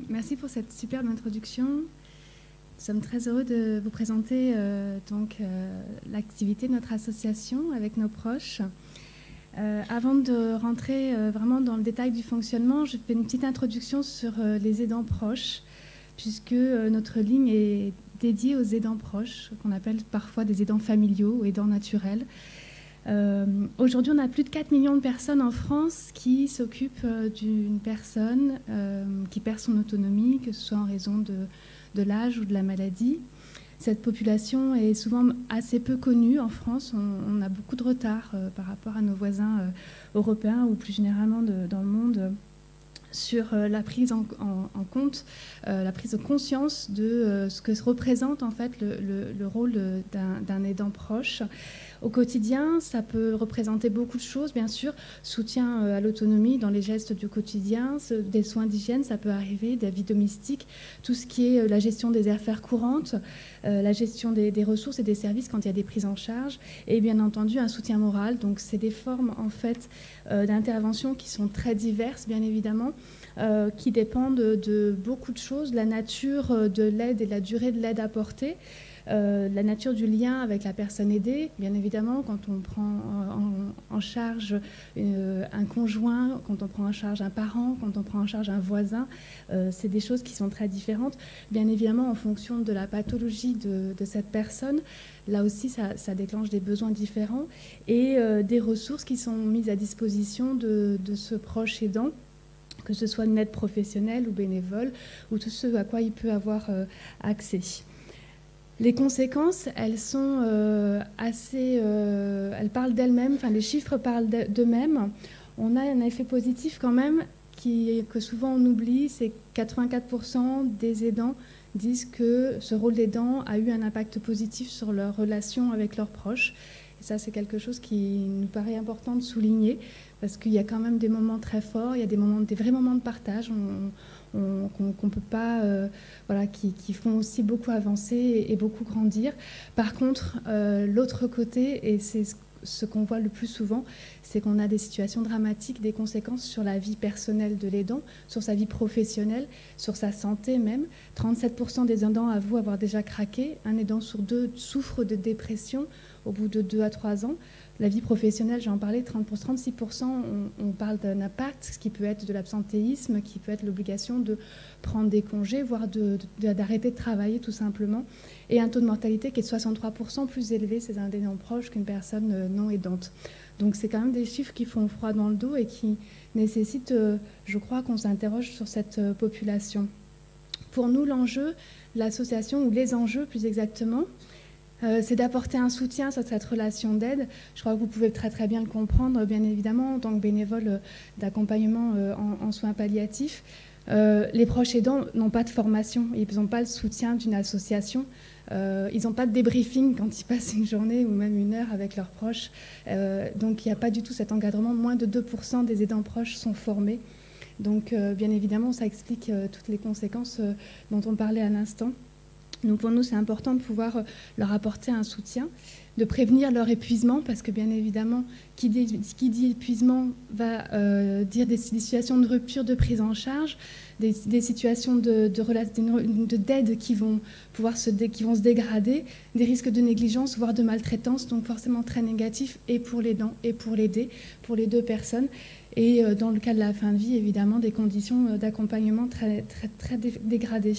Merci pour cette superbe introduction. Nous sommes très heureux de vous présenter l'activité de notre association avec nos proches. Avant de rentrer vraiment dans le détail du fonctionnement, je fais une petite introduction sur les aidants proches, puisque notre ligne est dédiée aux aidants proches, qu'on appelle parfois des aidants familiaux ou aidants naturels. Aujourd'hui, on a plus de 4 millions de personnes en France qui s'occupent d'une personne qui perd son autonomie, que ce soit en raison de l'âge ou de la maladie. Cette population est souvent assez peu connue en France. On a beaucoup de retard par rapport à nos voisins européens ou plus généralement dans le monde sur la prise en compte, la prise de conscience de ce que représente en fait le rôle d'un aidant proche. Au quotidien, ça peut représenter beaucoup de choses, bien sûr. Soutien à l'autonomie dans les gestes du quotidien, des soins d'hygiène, ça peut arriver, des vies domestiques, tout ce qui est la gestion des affaires courantes, la gestion des ressources et des services quand il y a des prises en charge, et bien entendu un soutien moral. Donc c'est des formes en fait d'intervention qui sont très diverses, bien évidemment, qui dépendent de beaucoup de choses, la nature de l'aide et la durée de l'aide apportée. La nature du lien avec la personne aidée, bien évidemment, quand on prend en charge un conjoint, quand on prend en charge un parent, quand on prend en charge un voisin, c'est des choses qui sont très différentes. Bien évidemment, en fonction de la pathologie de cette personne, là aussi, ça déclenche des besoins différents et des ressources qui sont mises à disposition de ce proche aidant, que ce soit une aide professionnelle ou bénévole, ou tout ce à quoi il peut avoir accès. Les conséquences, elles sont elles parlent d'elles-mêmes, enfin les chiffres parlent d'eux-mêmes. On a un effet positif quand même que souvent on oublie, c'est que 84% des aidants disent que ce rôle d'aidant a eu un impact positif sur leur relation avec leurs proches. Et ça, c'est quelque chose qui nous paraît important de souligner, parce qu'il y a quand même des moments très forts, il y a des vrais moments de partage qu'on peut pas, qui font aussi beaucoup avancer et beaucoup grandir. Par contre, l'autre côté, et c'est ce qu'on voit le plus souvent, c'est qu'on a des situations dramatiques, des conséquences sur la vie personnelle de l'aidant, sur sa vie professionnelle, sur sa santé même. 37% des aidants avouent avoir déjà craqué. Un aidant sur deux souffre de dépression au bout de 2 à 3 ans. La vie professionnelle, j'en parlais, 36%, on parle d'un impact, ce qui peut être de l'absentéisme, qui peut être l'obligation de prendre des congés, voire d'arrêter de travailler tout simplement. Et un taux de mortalité qui est de 63% plus élevé chez un aidant proche qu'une personne non aidante. Donc c'est quand même des chiffres qui font froid dans le dos et qui nécessitent, je crois, qu'on s'interroge sur cette population. Pour nous, l'enjeu, l'association, ou les enjeux plus exactement, c'est d'apporter un soutien sur cette relation d'aide. Je crois que vous pouvez très très bien le comprendre, bien évidemment, en tant que bénévole d'accompagnement en soins palliatifs. Les proches aidants n'ont pas de formation, ils n'ont pas le soutien d'une association, ils n'ont pas de débriefing quand ils passent une journée ou même une heure avec leurs proches. Donc il n'y a pas du tout cet encadrement. Moins de 2% des aidants proches sont formés. Donc bien évidemment, ça explique toutes les conséquences dont on parlait à l'instant. Donc pour nous, c'est important de pouvoir leur apporter un soutien, de prévenir leur épuisement, parce que bien évidemment, qui dit épuisement va dire des situations de rupture de prise en charge, des situations d'aide qui vont se dégrader, des risques de négligence, voire de maltraitance, donc forcément très négatifs, et pour l'aidant et pour l'aider, pour les deux personnes. Et dans le cas de la fin de vie, évidemment, des conditions d'accompagnement très, très, très dégradées.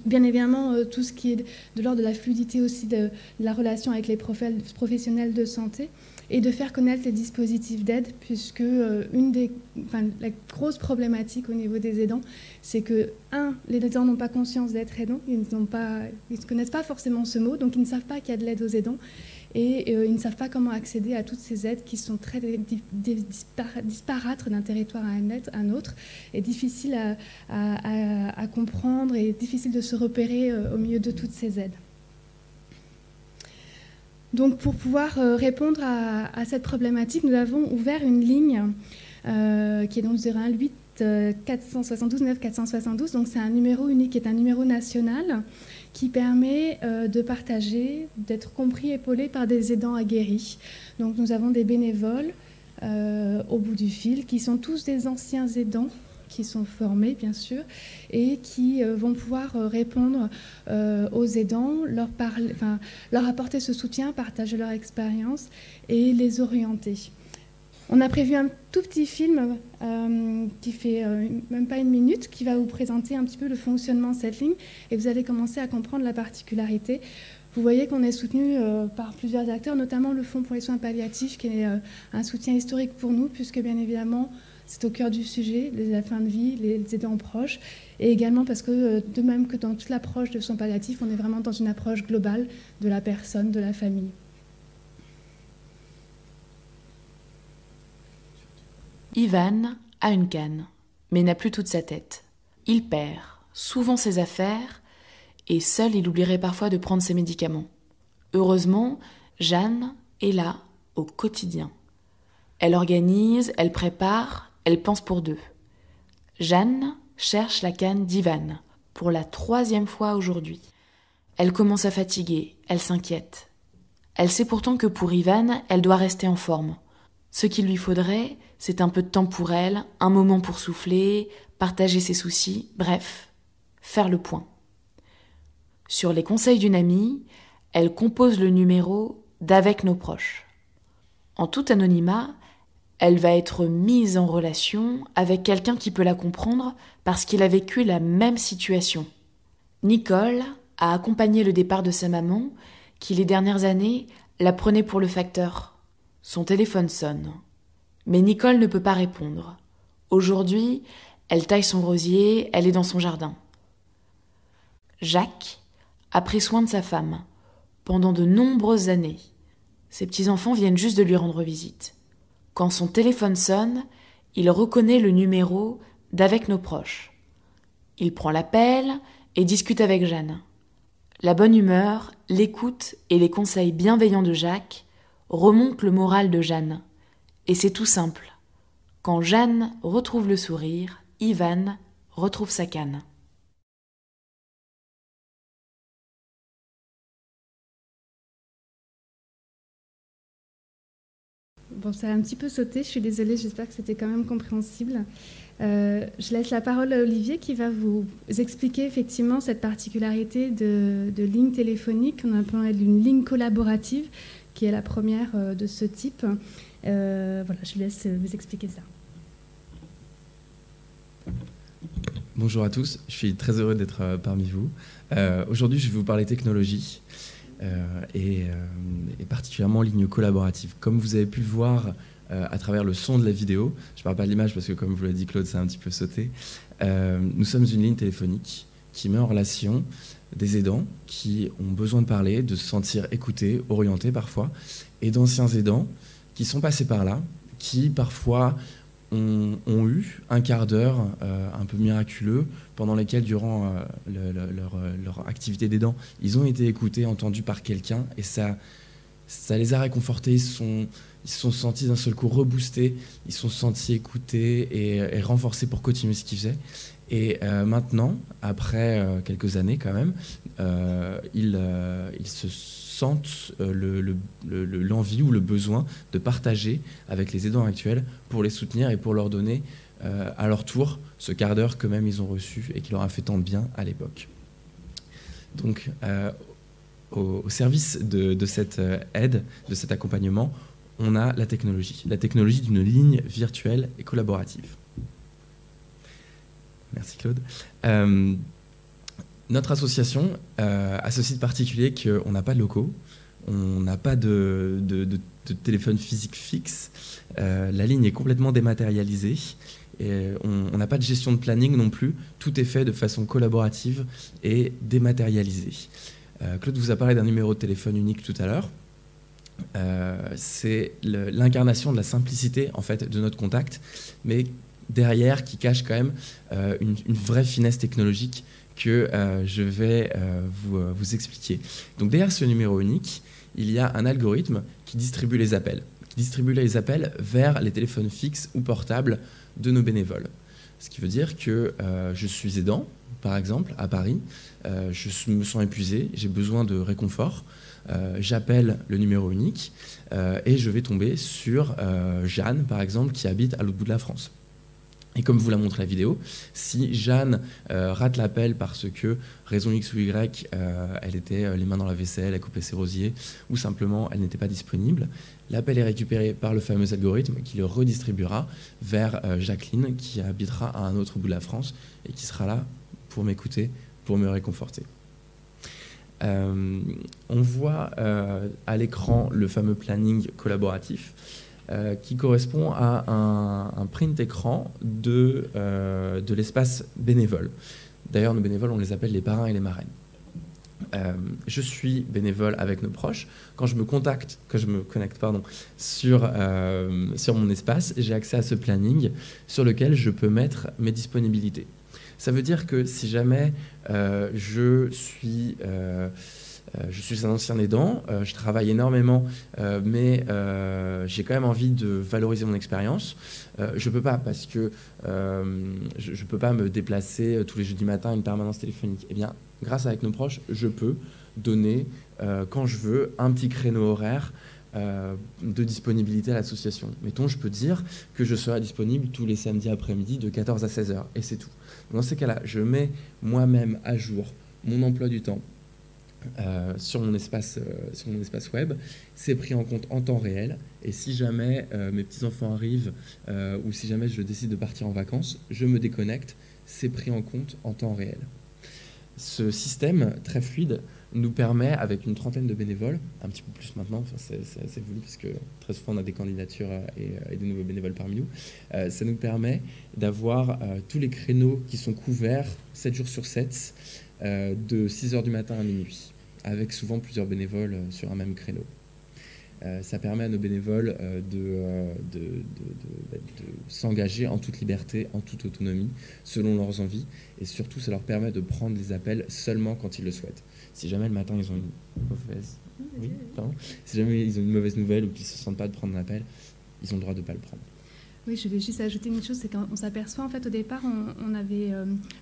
Bien évidemment, tout ce qui est de l'ordre de la fluidité aussi de la relation avec les professionnels de santé et de faire connaître les dispositifs d'aide, puisque la grosse problématique au niveau des aidants, c'est que, les aidants n'ont pas conscience d'être aidants, ils ne connaissent pas forcément ce mot, donc ils ne savent pas qu'il y a de l'aide aux aidants, et ils ne savent pas comment accéder à toutes ces aides qui sont très disparates d'un territoire à un autre, et difficiles à comprendre et difficiles de se repérer au milieu de toutes ces aides. Donc pour pouvoir répondre à cette problématique, nous avons ouvert une ligne qui est donc 01 472 9 472. Donc c'est un numéro unique, qui est un numéro national qui permet de partager, d'être compris, épaulé par des aidants aguerris. Donc nous avons des bénévoles au bout du fil qui sont tous des anciens aidants qui sont formés, bien sûr, et qui vont pouvoir répondre aux aidants, leur apporter ce soutien, partager leur expérience et les orienter. On a prévu un tout petit film qui fait même pas 1 minute, qui va vous présenter un petit peu le fonctionnement de cette ligne, et vous allez commencer à comprendre la particularité. Vous voyez qu'on est soutenu par plusieurs acteurs, notamment le Fonds pour les soins palliatifs, qui est un soutien historique pour nous, puisque bien évidemment, c'est au cœur du sujet, la fin de vie, les aidants proches, et également parce que, de même que dans toute l'approche de soins palliatifs, on est vraiment dans une approche globale de la personne, de la famille. Ivan a une canne, mais n'a plus toute sa tête. Il perd souvent ses affaires, et seul il oublierait parfois de prendre ses médicaments. Heureusement, Jeanne est là au quotidien. Elle organise, elle prépare, elle pense pour deux. Jeanne cherche la canne d'Ivan pour la 3e fois aujourd'hui. Elle commence à fatiguer, elle s'inquiète. Elle sait pourtant que pour Ivan, elle doit rester en forme. Ce qu'il lui faudrait, c'est un peu de temps pour elle, un moment pour souffler, partager ses soucis, bref, faire le point. Sur les conseils d'une amie, elle compose le numéro d'Avec nos proches. En tout anonymat, elle va être mise en relation avec quelqu'un qui peut la comprendre parce qu'il a vécu la même situation. Nicole a accompagné le départ de sa maman, qui les dernières années la prenait pour le facteur. Son téléphone sonne. Mais Nicole ne peut pas répondre. Aujourd'hui, elle taille son rosier, elle est dans son jardin. Jacques a pris soin de sa femme pendant de nombreuses années. Ses petits-enfants viennent juste de lui rendre visite. Quand son téléphone sonne, il reconnaît le numéro d'Avec nos proches. Il prend l'appel et discute avec Jeanne. La bonne humeur, l'écoute et les conseils bienveillants de Jacques remontent le moral de Jeanne. Et c'est tout simple. Quand Jeanne retrouve le sourire, Ivan retrouve sa canne. Bon, ça a un petit peu sauté, je suis désolée, j'espère que c'était quand même compréhensible. Je laisse la parole à Olivier qui va vous expliquer effectivement cette particularité de ligne téléphonique qu'on appelle une ligne collaborative, qui est la première de ce type. Voilà, je laisse vous expliquer ça. Bonjour à tous, je suis très heureux d'être parmi vous. Aujourd'hui, je vais vous parler technologie. Et particulièrement ligne collaborative. Comme vous avez pu le voir à travers le son de la vidéo, je ne parle pas de l'image parce que comme vous l'a dit Claude, ça a un petit peu sauté, nous sommes une ligne téléphonique qui met en relation des aidants qui ont besoin de parler, de se sentir écoutés, orientés parfois, et d'anciens aidants qui sont passés par là, qui parfois ont eu un quart d'heure un peu miraculeux pendant lesquels, durant leur activité d'aidant, ils ont été écoutés, entendus par quelqu'un, et ça les a réconfortés, ils se sont sentis d'un seul coup reboostés, ils se sont sentis écoutés et renforcés pour continuer ce qu'ils faisaient. Et maintenant, après quelques années quand même, ils se sentent l'envie ou le besoin de partager avec les aidants actuels pour les soutenir et pour leur donner à leur tour ce quart d'heure que même ils ont reçu et qui leur a fait tant de bien à l'époque. Donc au service de cette aide, de cet accompagnement, on a la technologie d'une ligne virtuelle et collaborative. Merci Claude. Notre association a ce site particulier qu'on n'a pas de locaux, on n'a pas de téléphone physique fixe, la ligne est complètement dématérialisée, et on n'a pas de gestion de planning non plus, tout est fait de façon collaborative et dématérialisée. Claude vous a parlé d'un numéro de téléphone unique tout à l'heure. C'est l'incarnation de la simplicité en fait, de notre contact, mais derrière qui cache quand même une vraie finesse technologique que je vais vous expliquer. Donc derrière ce numéro unique, il y a un algorithme qui distribue les appels. Vers les téléphones fixes ou portables de nos bénévoles. Ce qui veut dire que je suis aidant, par exemple, à Paris, je me sens épuisé, j'ai besoin de réconfort, j'appelle le numéro unique et je vais tomber sur Jeanne, par exemple, qui habite à l'autre bout de la France. Et comme vous l'a montré la vidéo, si Jeanne rate l'appel parce que, raison X ou Y, elle était les mains dans la vaisselle, elle coupait ses rosiers, ou simplement elle n'était pas disponible, l'appel est récupéré par le fameux algorithme qui le redistribuera vers Jacqueline, qui habitera à un autre bout de la France et qui sera là pour m'écouter, pour me réconforter. On voit à l'écran le fameux planning collaboratif qui correspond à un print écran de l'espace bénévole. D'ailleurs, nos bénévoles, on les appelle les parrains et les marraines. Je suis bénévole avec nos proches. Quand je me connecte sur mon espace, j'ai accès à ce planning sur lequel je peux mettre mes disponibilités. Ça veut dire que si jamais je suis un ancien aidant, je travaille énormément, mais j'ai quand même envie de valoriser mon expérience. Je ne peux pas parce que je peux pas me déplacer tous les jeudis matins à une permanence téléphonique. Eh bien, grâce à Avec nos proches, je peux donner, quand je veux, un petit créneau horaire de disponibilité à l'association. Mettons, je peux dire que je serai disponible tous les samedis après-midi de 14 à 16 heures, et c'est tout. Dans ces cas-là, je mets moi-même à jour mon emploi du temps sur mon espace web. C'est pris en compte en temps réel, et si jamais mes petits-enfants arrivent ou si jamais je décide de partir en vacances, je me déconnecte, c'est pris en compte en temps réel. Ce système très fluide nous permet, avec une trentaine de bénévoles, un petit peu plus maintenant, c'est assez voulu parce que très souvent on a des candidatures et des nouveaux bénévoles parmi nous, ça nous permet d'avoir tous les créneaux qui sont couverts 7 jours sur 7, de 6h du matin à minuit, avec souvent plusieurs bénévoles sur un même créneau. Ça permet à nos bénévoles de s'engager en toute liberté, en toute autonomie, selon leurs envies, et surtout ça leur permet de prendre les appels seulement quand ils le souhaitent. Si jamais le matin ils ont une mauvaise nouvelle ou qu'ils ne se sentent pas de prendre un appel, ils ont le droit de ne pas le prendre. Oui, je voulais juste ajouter une chose, c'est qu'on s'aperçoit, en fait, au départ, on avait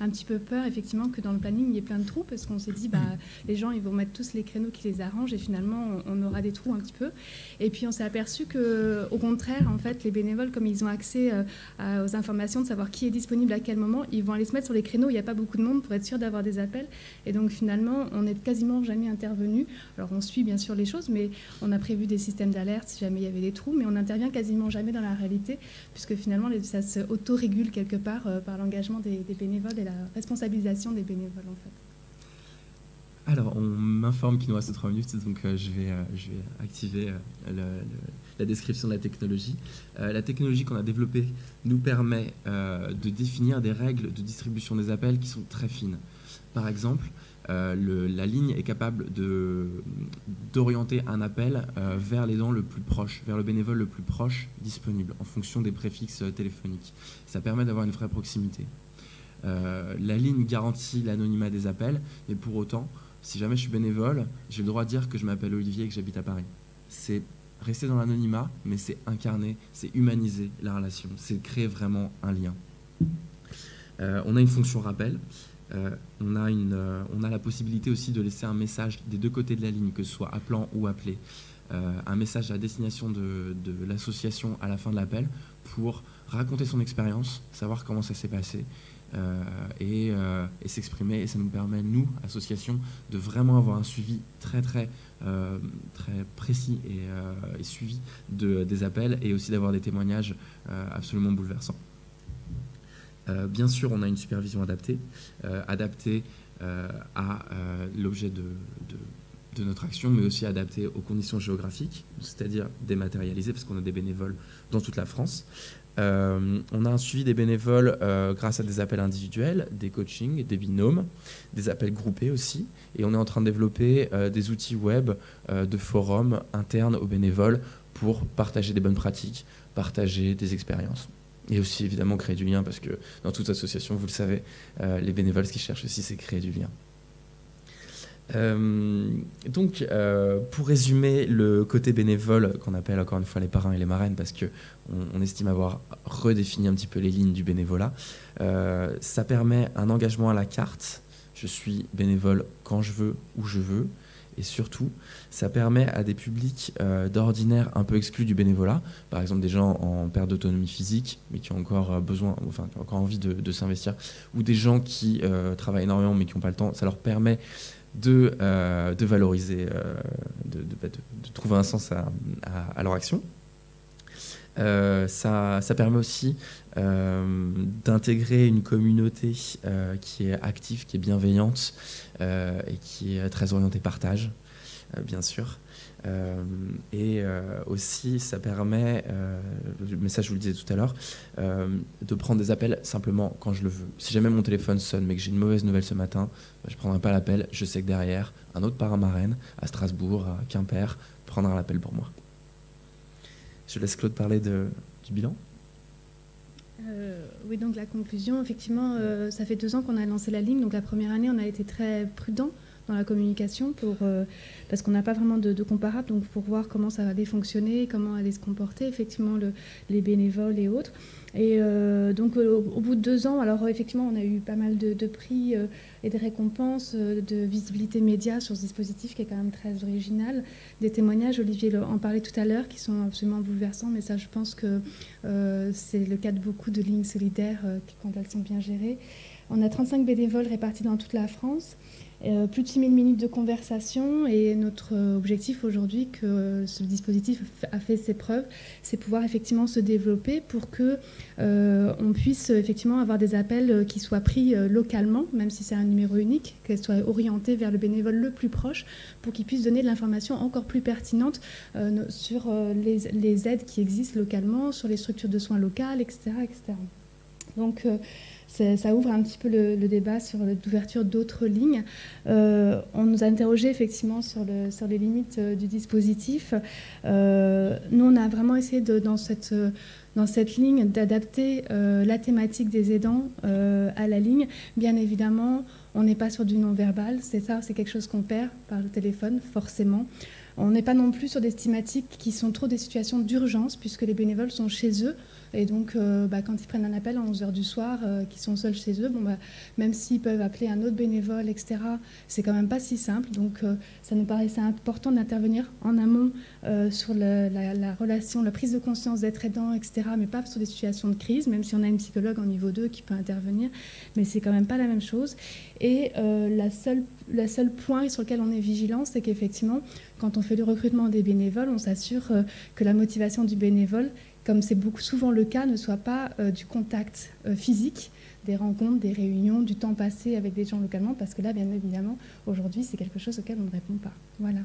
un petit peu peur, effectivement, que dans le planning, il y ait plein de trous, parce qu'on s'est dit, les gens, ils vont mettre tous les créneaux qui les arrangent, et finalement, on aura des trous un petit peu. Et puis, on s'est aperçu qu'au contraire, en fait, les bénévoles, comme ils ont accès aux informations, de savoir qui est disponible à quel moment, ils vont aller se mettre sur les créneaux où il n'y a pas beaucoup de monde pour être sûr d'avoir des appels. Et donc, finalement, on n'est quasiment jamais intervenu. Alors, on suit, bien sûr, les choses, mais on a prévu des systèmes d'alerte si jamais il y avait des trous, mais on n'intervient quasiment jamais dans la réalité, puisque finalement ça se auto-régule quelque part par l'engagement des bénévoles et la responsabilisation des bénévoles en fait. Alors on m'informe qu'il nous reste 3 minutes, donc je vais activer la description de la technologie. La technologie qu'on a développée nous permet de définir des règles de distribution des appels qui sont très fines. Par exemple, la ligne est capable d'orienter un appel vers l'aidant le plus proche, vers le bénévole le plus proche disponible, en fonction des préfixes téléphoniques. Ça permet d'avoir une vraie proximité. La ligne garantit l'anonymat des appels, mais pour autant, si jamais je suis bénévole, j'ai le droit de dire que je m'appelle Olivier et que j'habite à Paris. C'est rester dans l'anonymat, mais c'est incarner, c'est humaniser la relation, c'est créer vraiment un lien. On a une fonction rappel. On a la possibilité aussi de laisser un message des deux côtés de la ligne, que ce soit appelant ou appelé, un message à destination de l'association à la fin de l'appel pour raconter son expérience, savoir comment ça s'est passé et s'exprimer. Et ça nous permet, nous, association, de vraiment avoir un suivi très précis et suivi des appels, et aussi d'avoir des témoignages absolument bouleversants. Bien sûr, on a une supervision adaptée à l'objet de notre action, mais aussi adaptée aux conditions géographiques, c'est-à-dire dématérialisée, parce qu'on a des bénévoles dans toute la France. On a un suivi des bénévoles grâce à des appels individuels, des coachings, des binômes, des appels groupés aussi, et on est en train de développer des outils web de forums internes aux bénévoles pour partager des bonnes pratiques, partager des expériences. Et aussi, évidemment, créer du lien, parce que dans toute association, vous le savez, les bénévoles, ce qu'ils cherchent aussi, c'est créer du lien. Donc, pour résumer le côté bénévole, qu'on appelle encore une fois les parrains et les marraines, parce qu'on estime avoir redéfini un petit peu les lignes du bénévolat, ça permet un engagement à la carte. Je suis bénévole quand je veux, où je veux, Et surtout, ça permet à des publics d'ordinaire un peu exclus du bénévolat, par exemple des gens en perte d'autonomie physique, mais qui ont encore besoin, enfin, qui ont encore envie de s'investir, ou des gens qui travaillent énormément mais qui n'ont pas le temps. Ça leur permet de valoriser, de trouver un sens à leur action. Ça permet aussi d'intégrer une communauté qui est active, qui est bienveillante et qui est très orientée partage, bien sûr. Et aussi, ça permet, mais ça je vous le disais tout à l'heure, de prendre des appels simplement quand je le veux. Si jamais mon téléphone sonne mais que j'ai une mauvaise nouvelle ce matin, je ne prendrai pas l'appel. Je sais que derrière, un autre parrain marraine à Strasbourg, à Quimper, prendra l'appel pour moi. Je laisse Claude parler du bilan. Oui, donc la conclusion, effectivement, ça fait 2 ans qu'on a lancé la ligne. Donc la première année, on a été très prudent dans la communication parce qu'on n'a pas vraiment de comparable, donc pour voir comment ça allait fonctionner, comment allait se comporter effectivement les bénévoles et autres. Et donc au bout de 2 ans, alors effectivement on a eu pas mal de prix et de récompenses, de visibilité média sur ce dispositif qui est quand même très original, des témoignages, Olivier en parlait tout à l'heure, qui sont absolument bouleversants, mais ça je pense que c'est le cas de beaucoup de lignes solidaires quand elles sont bien gérées. On a 35 bénévoles répartis dans toute la France. Plus de 6000 minutes de conversation, et notre objectif aujourd'hui, que ce dispositif a fait ses preuves, c'est pouvoir effectivement se développer pour que on puisse effectivement avoir des appels qui soient pris localement, même si c'est un numéro unique, qu'elle soit orientée vers le bénévole le plus proche, pour qu'il puisse donner de l'information encore plus pertinente sur les aides qui existent localement, sur les structures de soins locales, etc. etc. Donc ça ouvre un petit peu le débat sur l'ouverture d'autres lignes. On nous a interrogé effectivement sur les limites du dispositif. Nous, on a vraiment essayé dans cette ligne d'adapter la thématique des aidants à la ligne. Bien évidemment, on n'est pas sur du non-verbal. C'est quelque chose qu'on perd par le téléphone, forcément. On n'est pas non plus sur des thématiques qui sont trop des situations d'urgence, puisque les bénévoles sont chez eux. Et donc, quand ils prennent un appel à 11h du soir, qu'ils sont seuls chez eux, même s'ils peuvent appeler un autre bénévole, etc., c'est quand même pas si simple. Donc, ça nous paraissait important d'intervenir en amont sur la relation, la prise de conscience d'être aidant, etc., mais pas sur des situations de crise, même si on a une psychologue en niveau 2 qui peut intervenir, mais c'est quand même pas la même chose. Et la seule point sur lequel on est vigilant, c'est qu'effectivement, quand on fait le recrutement des bénévoles, on s'assure que la motivation du bénévole, comme c'est souvent le cas, ne soit pas du contact physique, des rencontres, des réunions, du temps passé avec des gens localement, parce que là, bien évidemment, aujourd'hui, c'est quelque chose auquel on ne répond pas. Voilà.